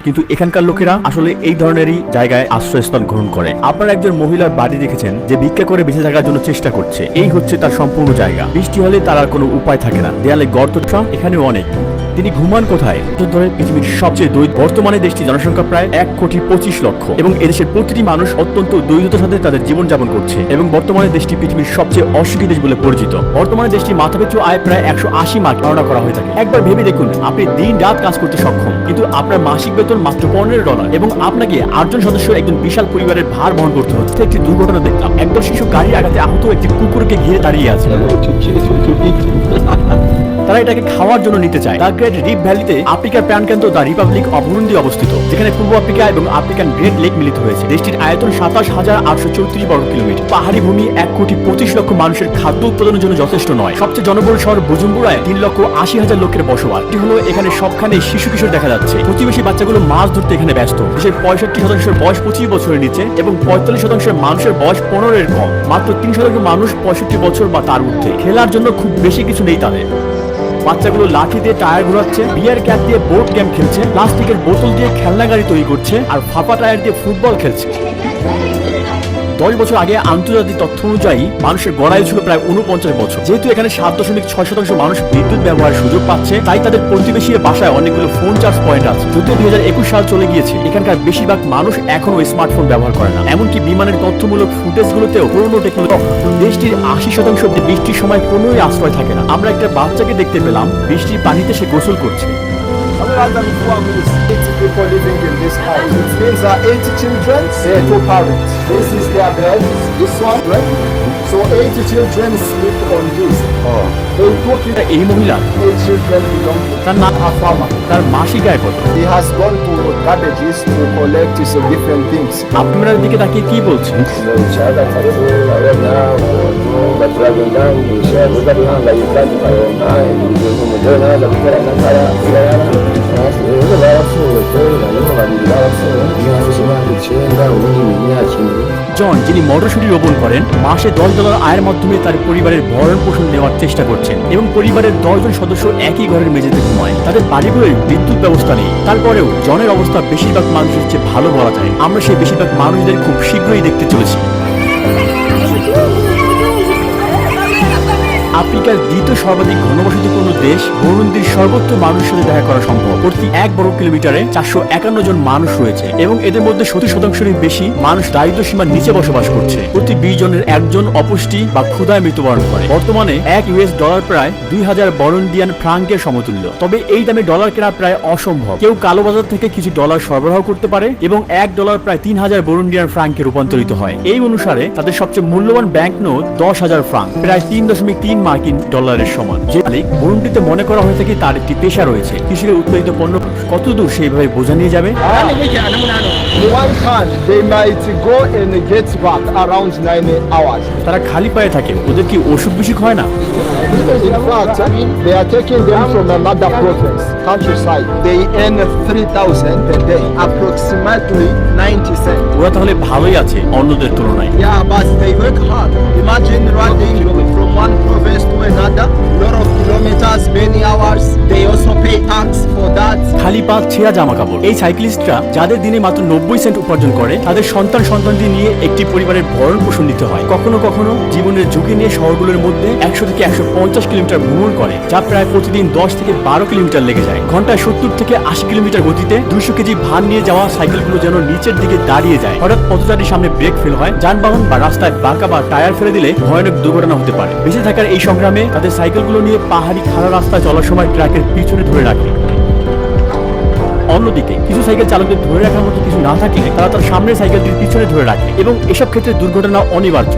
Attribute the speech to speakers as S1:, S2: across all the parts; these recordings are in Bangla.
S1: কিন্তু এখানকার লোকেরা আসলে এই ধরনেরই জায়গায় আশ্রয়স্থল গ্রহণ করে। আপনারা একজন মহিলার বাড়ি দেখেছেন যে ভিক্ষা করে বেঁচে থাকার জন্য চেষ্টা করছে, এই হচ্ছে তার সম্পূর্ণ জায়গা। বৃষ্টি হলে তার আর কোনো উপায় থাকে না, দেয়ালে গর্ত এখানেও অনেক। তিনি ঘুমান কোথায়? ধরে পৃথিবীর সবচেয়ে দরিদ্র। বর্তমানে দেশটির জনসংখ্যা প্রায় 1,25,00,000 এবং এদেশের প্রতিটি মানুষ অত্যন্ত দরিদ্রতার সাথে তাদের জীবনযাপন করছে এবং বর্তমানে দেশটি পৃথিবীর সবচেয়ে অসুখী দেশ বলে পরিচিত। বর্তমানে দেশটির মাথাপিছু আয় প্রায় 180 মার্ক ধারণা করা হয়ে থাকে। একবার ভেবে দেখুন, আপনি দিন রাত কাজ করতে সক্ষম কিন্তু আপনার মাসিক বেতন মাত্র $15 এবং আপনাকে 8 জন সদস্য একজন বিশাল পরিবারের ভার বহন করতে হচ্ছে। একটি দুর্ঘটনা দেখলাম, একদল শিশু গাড়ির আঘাতে আহত একটি কুকুরকে ঘিরে দাঁড়িয়ে আছে। তারা এটাকে খাওয়ার জন্য নিতে চায়। দ্য গ্রেট রিফ ভ্যালিতে আফ্রিকার প্রাণকেন্দ্র দ্য রিপাবলিক অফ বুরুন্ডি অবস্থিত, যেখানে পূর্ব আফ্রিকা এবং আফ্রিকান গ্রেট লেক মিলিত হয়েছে। দেশটির আয়তন 27,834 বর্গ কিলোমিটার। পাহাড়ি ভূমি 1,25,00,000 মানুষের খাদ্য উৎপাদনের জন্য যথেষ্ট নয়। সবচেয়ে জনবহুল শহর বুজুম্বুরায় 3,80,000 লোকের বসবাস। এটি হলো এখানে সবখানে শিশু কিশোর দেখা যাচ্ছে। প্রতিবেশী বাচ্চাগুলো মাছ ধরতে এখানে ব্যস্ত। দেশের 65% বয়স 25 বছরের নিচে এবং 45% মানুষের বয়স 15 এর কম। মাত্র 3% মানুষ 65 বছর বা তার ঊর্ধ্বে। খেলার জন্য খুব বেশি কিছু নেই তাদের। বাচ্চাগুলো লাঠি দিয়ে টায়ার ঘোরাচ্ছে, বিয়ার ক্যাপ দিয়ে বোর্ড গেম খেলছে, প্লাস্টিকের বোতল দিয়ে খেলনা গাড়ি তৈরি করছে আর ফাঁপা টায়ার দিয়ে ফুটবল খেলছে। 10 বছর আগে আন্তর্জাতিক তথ্য অনুযায়ী মানুষের গড়ায়ু ছিল প্রায় 49 বছর। যেহেতু এখানে 7.6% মানুষ বিদ্যুৎ ব্যবহারের সুযোগ পাচ্ছে, তাই তাদের প্রতিবেশীর বাসায় অনেকগুলো ফোন চার্জ পয়েন্ট আছে। যদিও 2021 সাল চলে গিয়েছে, এখানকার বেশিরভাগ মানুষ এখনো স্মার্টফোন ব্যবহার করে না। এমনকি বিমানের তথ্যমূলক ফুটেজগুলোতেও পুরনো টেকনোলজি। দেশটির 80% বৃষ্টির সময় কোনোই আশ্রয় থাকে না। আমরা একটা বাচ্চাকে দেখতে পেলাম, বৃষ্টির পানিতে সে গোসল করছে।
S2: Other than 80 people living in this house. It means 80 children, 2 parents. This is their bed, this one, right? So 80 children sleep on this. They took it.
S1: এই মহিলা
S2: 8 children belong to
S1: তার নাম
S2: a farmer.
S1: তার মাসিক আয় কত?
S2: He has gone to garbages to collect some different things.
S1: আপনার দিকে তাকিয়ে কি বলছেন? জন, যিনি মটরশুঁটি রোপণ করেন, মাসে $10 আয়ের মাধ্যমে তার পরিবারের ভরণ পোষণ নেওয়ার চেষ্টা করছেন এবং পরিবারের 10 জন সদস্য একই ঘরের মেঝেতে ঘুমায়। তাদের বাড়িগুলোয় বিদ্যুৎ ব্যবস্থা নেই। তারপরেও জনের অবস্থা বেশিরভাগ মানুষের চেয়ে ভালো বলা যায়। আমরা সেই বেশিরভাগ মানুষদের খুব শীঘ্রই দেখতে চলেছি। আফ্রিকার দ্বিতীয় সর্বাধিক ঘনবসতিপূর্ণ দেশ বুরুন্ডির সর্বোচ্চ মানুষের সাথে দেখা করা সম্ভব। প্রতি 1 বর্গ কিলোমিটারে 451 জন মানুষ রয়েছে এবং এদের মধ্যে 70%-এর বেশি মানুষ দারিদ্র্য সীমার নিচে বসবাস করছে। প্রতি 20 জনের 1 জন অপুষ্টি বা ক্ষুধায় মৃত্যুবরণ করে। বর্তমানে $1 প্রায় 2000 বরুন্ডিয়ান ফ্রাঙ্কের সমতুল্য। তবে এই দামে ডলার কেনা প্রায় অসম্ভব। কেউ কালোবাজার থেকে কিছু ডলার সরবরাহ করতে পারে এবং $1 প্রায় 3000 বরুন্ডিয়ান ফ্রাঙ্কে রূপান্তরিত হয়। এই অনুসারে তাদের সবচেয়ে মূল্যবান ব্যাংক নোট 10,000 ফ্রাঙ্ক, প্রায় 3.3 মার্কিন ডলারের সমান। যে মালিক বুরুন্ডিতে মনে করা হয়ে থাকে তার একটি পেশা রয়েছে, কৃষির উৎপাদিত পণ্য কতদূর সেইভাবে বোঝা নিয়ে যাবে।
S2: One hand, they might go and get back around 9 hours.
S1: তারা খালি পায়ে থাকে, ওদের কি অসুখ বিসুখ হয় না?
S2: In fact, they are taking them from another province, countryside. They earn 3,000 per day, approximately 90 cents.
S1: ওরা তাহলে ভালোই আছে অন্যদের তুলনায়।
S2: Yeah, but they work hard. Imagine riding from one province to another, lot of kilometers, many hours. They also pay tax for that.
S1: খালি পা ছেঁড়া জামা কাপড়। এই সাইক্লিস্টরা যাদের দিনে মাত্র 90 সেন্ট উপার্জন করে, তাদের সন্তানদের নিয়ে একটি পরিবারের ভরণ পোষণ নিতে হয়। কখনো কখনো জীবনের ঝুঁকি নিয়ে শহরগুলোর মধ্যে 100 থেকে 150 কিলোমিটার ভ্রমণ করে, যা প্রায় প্রতিদিন 10 থেকে 12 কিলোমিটার লেগে যায়। ঘন্টায় 70 থেকে 80 কিলোমিটার গতিতে 200 কেজি ভার নিয়ে যাওয়া সাইকেলগুলো যেন নিচের দিকে দাঁড়িয়ে যায়। হঠাৎ পথচারীর সামনে ব্রেক ফেল হয়, যানবাহন বা রাস্তায় বাঁকা বা টায়ার ফেলে দিলে ভয়ানক দুর্ঘটনা হতে পারে। বেঁচে থাকার এই সংগ্রামে তাদের সাইকেলগুলো নিয়ে পাহাড়ি খাড়া রাস্তায় চলার সময় ট্রাকের পিছনে ধরে রাখে। অন্যদিকে কিছু সাইকেল চালকদের ধরে রাখার মতো কিছু না থাকলে তারা তার সামনের সাইকেলটির পিছনে ধরে রাখে এবং এসব ক্ষেত্রে দুর্ঘটনা অনিবার্য।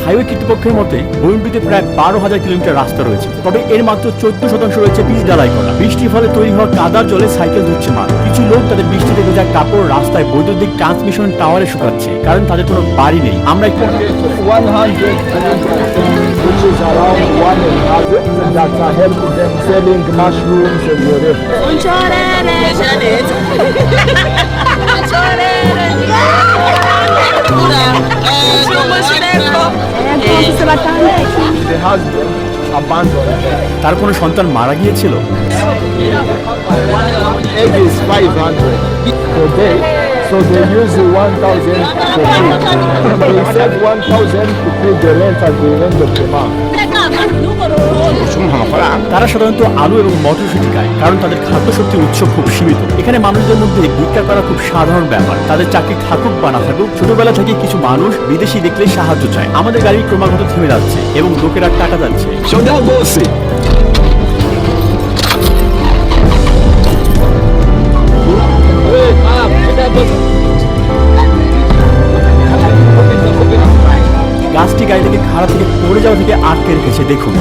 S1: হাইওয়ে কর্তৃপক্ষের মতে বুরুন্ডিতে প্রায় 12,000 কিলোমিটার রাস্তা রয়েছে, তবে এর মাত্র 14% রয়েছে পিচ ঢালাই করা। বৃষ্টির ফলে তৈরি হওয়া কাদার জলে সাইকেল ধুচ্ছে মানুষ। কিছু লোক তাদের বৃষ্টিতে ভেজা কাপড় রাস্তায় বৈদ্যুতিক ট্রান্সমিশন টাওয়ারে শুকাচ্ছে, কারণ তাদের কোনো বাড়ি নেই। আমরা
S2: 100 which is around 1,000 that are helping them selling mushrooms and whatever. The husband abandoned.
S1: তার কোনো সন্তান মারা গিয়েছিল?
S2: Egg is 500 per day, so they use 1,000 for food. They save 1,000 to pay the rent at the end of the month.
S1: তারা সাধারণত আলু এবং মটরশুঁটি খায়, কারণ তাদের খাদ্যশক্তির উৎস খুব সীমিত। এখানে মানুষদের মধ্যে ভিক্ষা করা খুব সাধারণ ব্যাপার। তাদের চাকরি থাকুক বা না থাকুক, ছোটবেলা থেকে কিছু মানুষ বিদেশি দেখলে সাহায্য চায়। আমাদের গাড়ি ক্রমাগত থেমে যাচ্ছে এবং লোকেরা টাকা যাচ্ছে। গাছটি গাড়ি থেকে খাড়া থেকে পড়ে যাওয়া থেকে আটকে রেখেছে, দেখুন।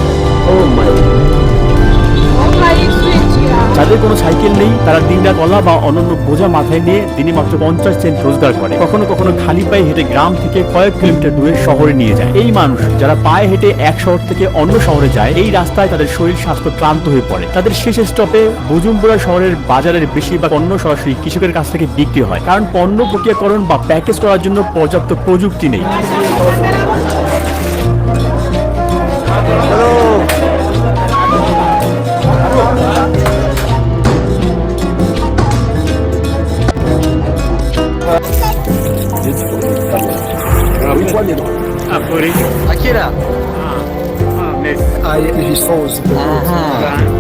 S1: যাদের কোনো সাইকেল নেই তারা দিনরাত কলা বা অন্যান্য বোঝা মাথায় নিয়ে দিনে মাত্র 50 সেন্ট রোজগার করে। কখনো কখনো খালি পায়ে হেঁটে গ্রাম থেকে কয়েক কিলোমিটার দূরে শহরে নিয়ে যায়। এই মানুষ যারা পায়ে হেঁটে এক শহর থেকে অন্য শহরে যায়, এই রাস্তায় তাদের শরীর স্বাস্থ্য ক্লান্ত হয়ে পড়ে। তাদের শেষ স্টপে বুজুমপুরা শহরের বাজারের বেশিরভাগ পণ্য সরাসরি কৃষকের কাছ থেকে বিক্রি হয়, কারণ পণ্য প্রক্রিয়াকরণ বা প্যাকেজ করার জন্য পর্যাপ্ত প্রযুক্তি নেই।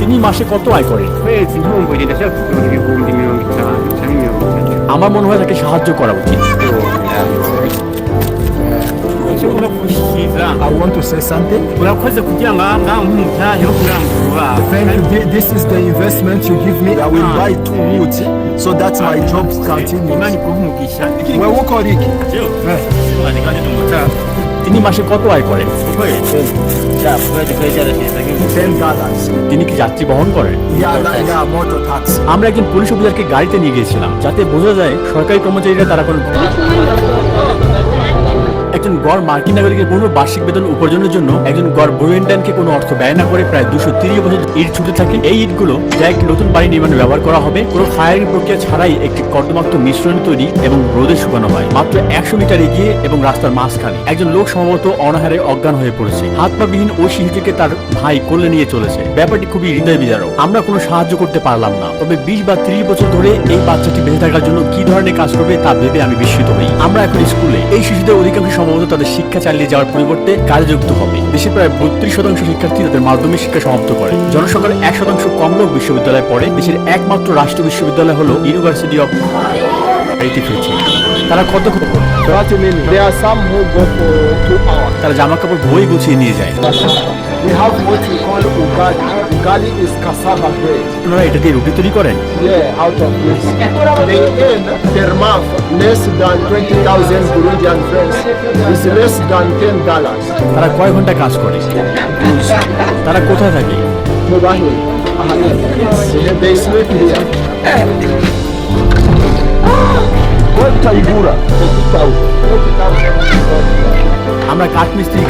S1: তিনি মাসে কত আয় করেন? আমার মনে হয় তাকে সাহায্য করা উচিত।
S2: I want to say something. Thank you. This is the investment you give me. I will buy 2 wood so that my job continues. Wewe uko riki?
S1: তিনি মাসে কত আয় করেন?
S2: $10.
S1: তিনি কি যাত্রী বহন করেন?
S2: Yeah, motor taxi.
S1: আমরা একজন পুলিশ অফিসারকে গাড়িতে নিয়ে গিয়েছিলাম, যাতে বোঝা যায় সরকারি কর্মচারীরা তারা কোনো একজন গড় মার্কিন নাগরিকের পূর্ণ বার্ষিক বেতন উপার্জনের জন্য একজন গড় বুয়েন্টানকে কোনো অর্থ ব্যয় না করে প্রায় 230 বছর ইট ছুটে থাকে। এই ইটগুলো যা একটি নতুন বাড়ি নির্মাণে ব্যবহার করা হবে, কোনো ফায়ারিং প্রক্রিয়া ছাড়াই একটি কর্দমাক্ত মিশ্রণ তৈরি এবং রোদে শুকানো হয়। মাত্র 100 মিটার এগিয়ে এবং রাস্তার মাঝখানে একজন লোক সম্ভবত অনাহারে অজ্ঞান হয়ে পড়েছে। হাত পা বিহীন ওই শিশুটিকে তার ভাই কোলে নিয়ে চলেছে। ব্যাপারটি খুবই হৃদয় বিদারক। আমরা কোনো সাহায্য করতে পারলাম না, তবে 20 বা 30 বছর ধরে এই বাচ্চাটি বেঁচে থাকার জন্য কি ধরনের কাজ করবে তা ভেবে আমি বিস্মিত হই। আমরা এখন স্কুলে। এই শিশুদের অধিকাংশ সম্ভবত তাদের শিক্ষা চালিয়ে যাওয়ার পরিবর্তে কাজে যুক্ত হবে। দেশে প্রায় 32% শিক্ষার্থী তাদের মাধ্যমিক শিক্ষা সমাপ্ত করে। জনসংখ্যার 1% কম লোক বিশ্ববিদ্যালয়ে পড়ে। দেশের একমাত্র রাষ্ট্রীয় বিশ্ববিদ্যালয় হলো ইউনিভার্সিটি অফ ফিজি। তারা কত
S2: 30 minutes. There are some who go for 2 hours.
S1: তারা জামা কাপড় বই গুছিয়ে নিয়ে যায়।
S2: We have what we call ugali. Ugali is cassava bread.
S1: আপনারা এটা দিয়ে রুটি তৈরি করেন?
S2: Yeah, out of this. They earn per month less than 20,000 Burundian francs. It's less than $10.
S1: তারা কয় ঘন্টা কাজ করে? তারা কোথায় থাকে?
S2: Mobile. They sleep here.
S1: আমরা কাঠমিস্ত্রি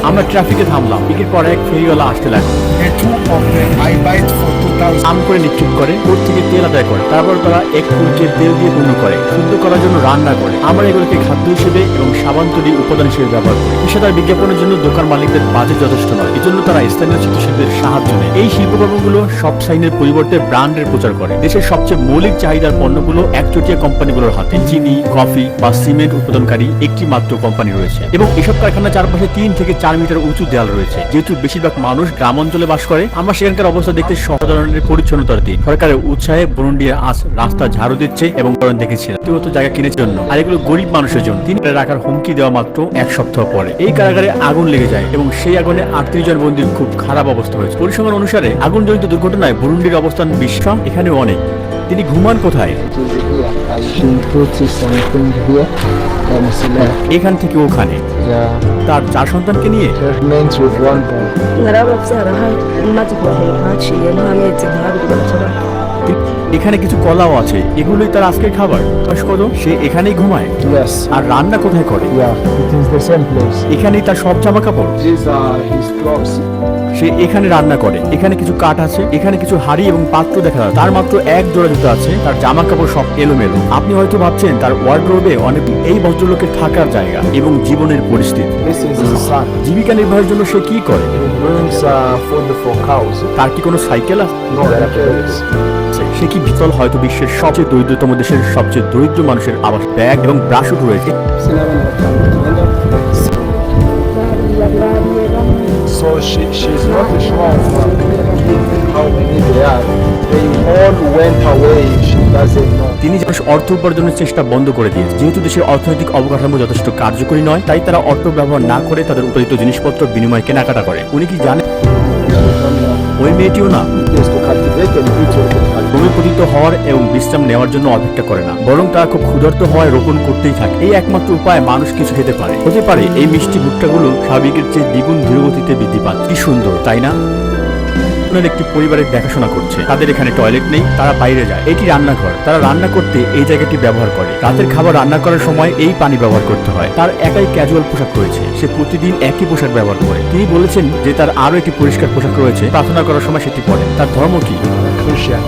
S1: আমরা ট্রাফিকে থামলাম। টিকিট পরে এক ফেরিওয়ালা আসতে লাগলো।
S2: The 2 of them I buy it for 2,000.
S1: আম করে নিক্ষেপ করে, ওর থেকে তেল আদায় করে, তারপর তারা এক ফুলকে তেল দিয়ে পূর্ণ করে, শুদ্ধ করার জন্য রান্না করে। আমরা এগুলোকে খাদ্য হিসেবে এবং সাবান তৈরি উপাদান হিসেবে ব্যবহার করি। পেশাদার বিজ্ঞাপনের জন্য দোকান মালিকদের বাজেট যথেষ্ট নয়, এজন্য তারা স্থানীয় চিত্রশিল্পীদের সাহায্য নেয়। এই শিল্পকর্মগুলো সব সাইনের পরিবর্তে ব্র্যান্ডের প্রচার করে। দেশের সবচেয়ে মৌলিক চাহিদার পণ্যগুলো একচেটিয়া কোম্পানিগুলোর হাতে। চিনি, কফি বা সিমেন্ট উৎপাদনকারী একটি মাত্র কোম্পানি রয়েছে এবং এসব কারখানার চারপাশে 3 থেকে 4 মিটার উঁচু দেয়াল রয়েছে। যেহেতু বেশিরভাগ মানুষ গ্রাম অঞ্চলে বাস করে, আমরা সেখানকার অবস্থা দেখতে সচেতনের পরিচ্ছন্নতার দিন। সরকারের উৎসাহে বুরুন্ডি আজ রাস্তা ঝাড়ু দিচ্ছে এবং দেখেছিলাম ব্যক্তিগত জায়গা কিনেছে জন্য, আর এগুলো গরিব মানুষের জন্য। তিনি রাখার হুমকি দেওয়া মাত্র 1 সপ্তাহ পরে এই কারাগারে আগুন লেগে যায় এবং সেই আগুনে 38 জন বন্দীর খুব খারাপ অবস্থা হয়েছে। পরিসংখ্যান অনুসারে আগুনজনিত দুর্ঘটনায় বুরুন্ডির অবস্থান বিশ্ব এখানেও অনেক। তিনি ঘুমান কোথায়? এখান থেকে ওখানে। তার 4 সন্তানকে নিয়ে। এখানে কিছু কলাও আছে, এগুলোই তার আজকের খাবার। বয়স কত? সে এখানেই ঘুমায়।
S2: Yes.
S1: আর রান্না কোথায় করে?
S2: Yeah, it is the same place.
S1: এখানেই তার সব জামা কাপড়।
S2: These are his clothes.
S1: সে এখানে রান্না করে। এখানে কিছু কাঠ আছে, এখানে কিছু হাড়ি এবং পাত্র দেখা যায়। তার মাত্র এক জোড়া জুতো আছে, তার জামা কাপড় সব এলোমেলো। আপনি হয়তো ভাবছেন তার ওয়ার্ডরোবে অনেক এই ভদ্রলোকের থাকার জায়গা এবং জীবনের পরিস্থিতি।
S2: This is his son.
S1: জীবিকা নির্বাহের জন্য সে কি করে?
S2: He brings food for cows.
S1: তার কি কোনো সাইকেল আছে?
S2: No, like this.
S1: সে কি বিতল হয়তো বিশ্বের সবচেয়ে দরিদ্রতম দেশের সবচেয়ে দরিদ্র মানুষের আবাস। ব্যাগ এবং ব্রাশও রয়েছে।
S2: So she's not sure of how many they are. They all went away. She doesn't know.
S1: তিনি যেন অর্থ উপার্জনের চেষ্টা বন্ধ করে দিয়েছে। যেহেতু দেশের অর্থনৈতিক অবকাঠামো যথেষ্ট কার্যকরী নয়, তাই তারা অর্থ ব্যবহার না করে তাদের উৎপাদিত জিনিসপত্র বিনিময়ে কেনাকাটা করে। উনি কি জানেন ওই মেয়েটিও না
S2: Is to cultivate and eat your food.
S1: জমি পতিত হওয়ার এবং বিশ্রাম নেওয়ার জন্য অপেক্ষা করে না, বরং তারা খুব ক্ষুধার্ত হওয়ায় রোপণ করতেই থাকে। এই একমাত্র উপায় মানুষ কিছু খেতে পারে। হতে পারে এই মিষ্টি ভুট্টাগুলো স্বাভাবিকের চেয়ে দ্বিগুণ ধীরগতিতে বৃদ্ধি পাচ্ছে। কি সুন্দর, তাই না? একটি পরিবারের দেখাশোনা করছে। তাদের এখানে টয়লেট নেই, তারা বাইরে যায়। এটি রান্নাঘর, তারা রান্না করতে এই জায়গাটি ব্যবহার করে। রাতের খাবার রান্না করার সময় এই পানি ব্যবহার করতে হয়। তার একাই ক্যাজুয়াল পোশাক রয়েছে, সে প্রতিদিন একই পোশাক ব্যবহার করে। তিনি বলেছেন যে তার আরো একটি পরিষ্কার পোশাক রয়েছে, প্রার্থনা করার সময় সেটি পরে। তার ধর্ম কি?
S2: Christian.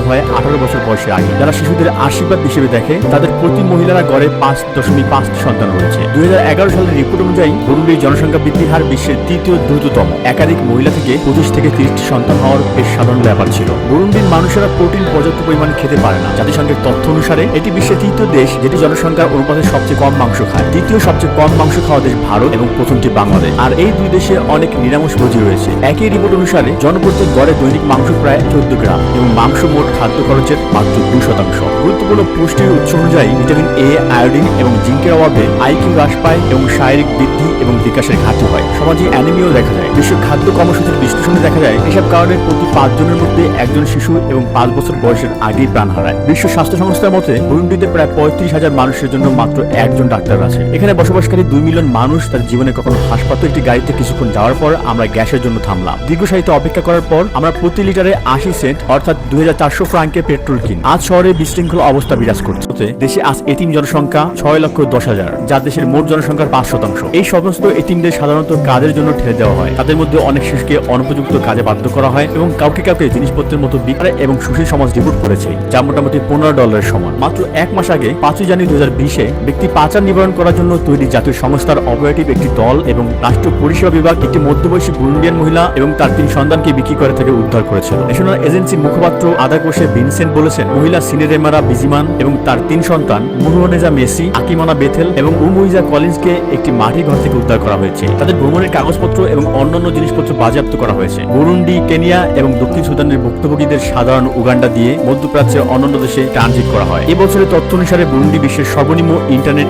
S1: হয় 18 বছর বয়সের আগে। যারা শিশুদের আশীর্বাদ হিসেবে দেখে, তাদের প্রতি মহিলারা গড়ে 5.5টি সন্তান রয়েছে। 2011 সালের রিপোর্ট অনুযায়ী বুরুন্ডির জনসংখ্যা বৃদ্ধি হার বিশ্বের তৃতীয় দ্রুততম। একাধিক মহিলা থেকে 25 থেকে 30টি সন্তান হওয়ার বেশ সাধারণ ব্যাপার ছিল। বুরুন্ডির মানুষেরা প্রোটিন পর্যাপ্ত পরিমাণে খেতে পারে না। জাতিসংঘের তথ্য অনুসারে এটি বিশ্বের তৃতীয় দেশ যেটি জনসংখ্যার অনুপাতে সবচেয়ে কম মাংস খায়। দ্বিতীয় সবচেয়ে কম মাংস খাওয়া দেশ ভারত এবং প্রথমটি বাংলাদেশ। আর এই দুই দেশে অনেক নিরামিষভোজী রয়েছে। একই রিপোর্ট অনুসারে জনপ্রতি গড়ে দৈনিক মাংস প্রায় 14 গ্রাম এবং মাংস মোট খাদ্য খরচের মাত্র 2%। গুরুত্বপূর্ণ পুষ্টির উৎস অনুযায়ী ভিটামিন এ, আয়োডিন এবং জিঙ্কের অভাবে আইকিউ হ্রাস পায় এবং শারীরিক বৃদ্ধি এবং বিকাশের ঘাটতি হয়। সমাজে অ্যানিমিয়াও দেখা যায়। বিশ্ব খাদ্য কর্মসূচির বিশ্লেষণে দেখা যায় এসব কারণে প্রতি 5 জনের মধ্যে একজন শিশু এবং 5 বছর বয়সের আগেই প্রাণ হারায়। বিশ্ব স্বাস্থ্য সংস্থার মতে বুরুন্ডিতে প্রায় 35,000 মানুষের জন্য মাত্র একজন ডাক্তার আছে। এখানে বসবাসকারী 2 মিলিয়ন মানুষ তাদের জীবনে কখনো হাসপাতালে একটি গাড়িতে কিছুক্ষণ যাওয়ার পর আমরা গ্যাসের জন্য থামলাম। দীর্ঘ সারিতে অপেক্ষা করার পর আমরা প্রতি লিটারে 80 সেন্ট অর্থাৎ 2400 ফ্রাঙ্কে পেট্রোল কিনি। আজ শহরে বিশৃঙ্খল অবস্থা বিরাজ করছে। দেশে আজ এতিম জনসংখ্যা 6,10,000, যা দেশের মোট জনসংখ্যার 5%। এই সমস্ত এতিমদের সাধারণত কাজের জন্য ঠেলে দেওয়া হয়। তাদের মধ্যে অনেক শিশুকে অনুপযুক্ত কাজে বাধ্য করা হয় এবং কাউকে কাউকে জিনিসপত্রের মতো বিক্রয় এবং সুশীল সমাজ রিপোর্ট করেছে, যা মোটামুটি $15 সমান। মাত্র 1 মাস আগে 5 জানুয়ারি 2020-এ ব্যক্তি পাচার নিবারণ করার জন্য তৈরি জাতীয় সংস্থার অপারেটিভ একটি দল এবং রাষ্ট্র পরিষেবা বিভাগ একটি মধ্যবয়সী বুরুন্ডিয়ান মহিলা এবং তার 3 সন্তানকে বিক্রি করে থেকে উদ্ধার করেছিল। ন্যাশনাল এজেন্সির মুখপাত্র আদাকোশে ভিনসেন্ট বলেছেন, মহিলা সিনেরেমারা বিজিমান এবং তার 3 সন্তান মুরুহনেজা মেসি, আকিমানা বেথেল এবং উমুইজা কলিন্সকে একটি মাটি ঘর থেকে উদ্ধার করা হয়েছে। তাদের ভ্রমণের কাগজপত্র এবং অন্যান্য জিনিসপত্র বাজেয়াপ্ত করা হয়েছে। বুরুন্ডি, কেনিয়া এবং দক্ষিণ সুদানের ভুক্তভোগীদের সাধারণ উগান্ডা দিয়ে মধ্যপ্রাচ্যের অন্যান্য দেশে ট্রানজিট করা হয়। এবছরের তথ্য অনুসারে বুরুন্ডি বিশ্বের সর্বনিম্ন ইন্টারনেট